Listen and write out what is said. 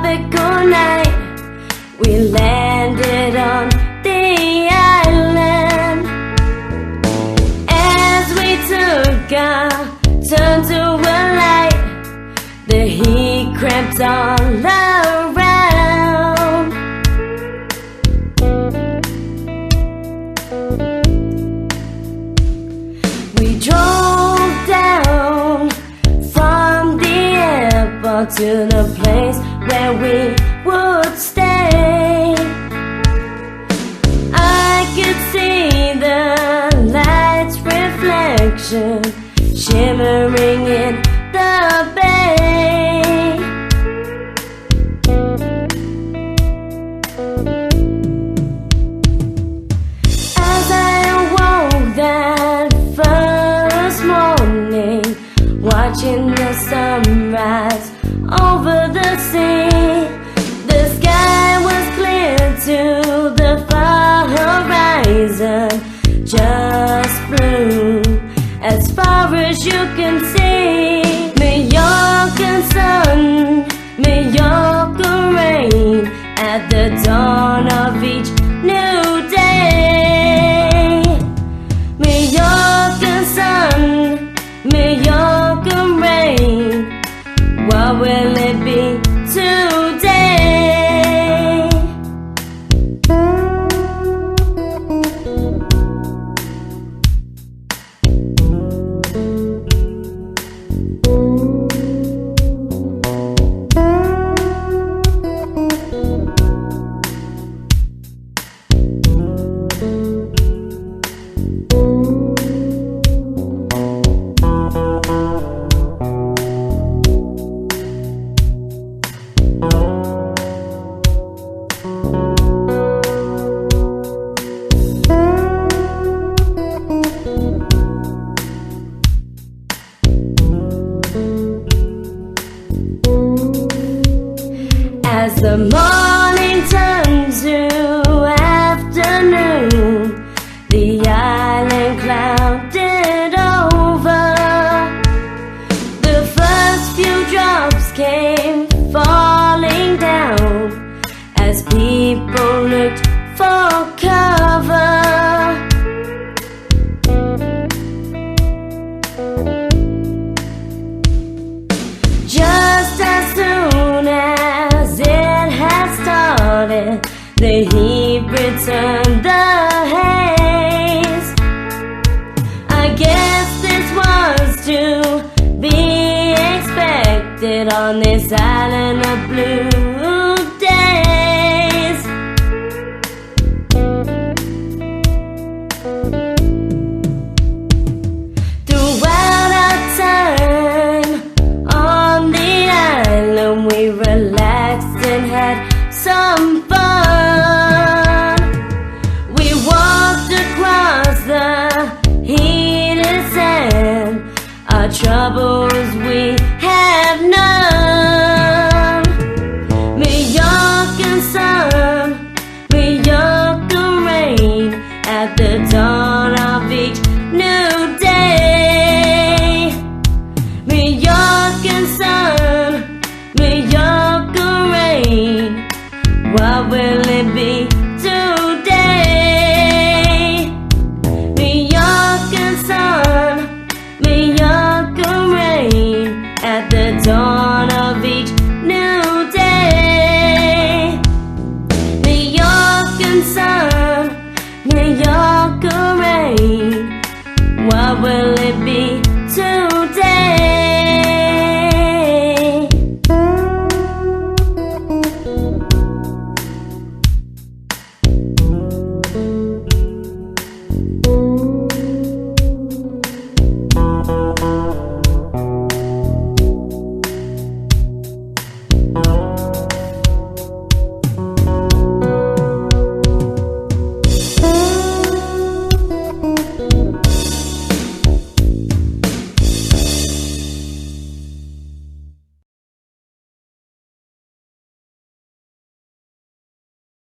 tropical night, we landed on the island. As we took a turn to a light, the heat crept all around. We drove down from the airport to the place where we would stay. I could see the light's reflection shimmering in the bay. As I awoke that first morning, watching the sunrise over the sea, the sky was clear to the far horizon, just blue as far as you can see. Majorcan sun, Majorcan rain, at the dawn of each new day. Majorcan sun, Majorcan rain, what will it be today? As the morning turned to afternoon, the island clouded over. The first few drops came falling down as people looked for cover. Just as soon as it had started, the heat returned the haze. I guess this was to be expected on this island of blue days. Throughout our time on the island, we relaxed and had some fun. We walked across the heated sand, our troubles we have none. Majorcan sun, Majorcan rain, at the dawn of each new day. Majorcan sun, Majorcan rain, what will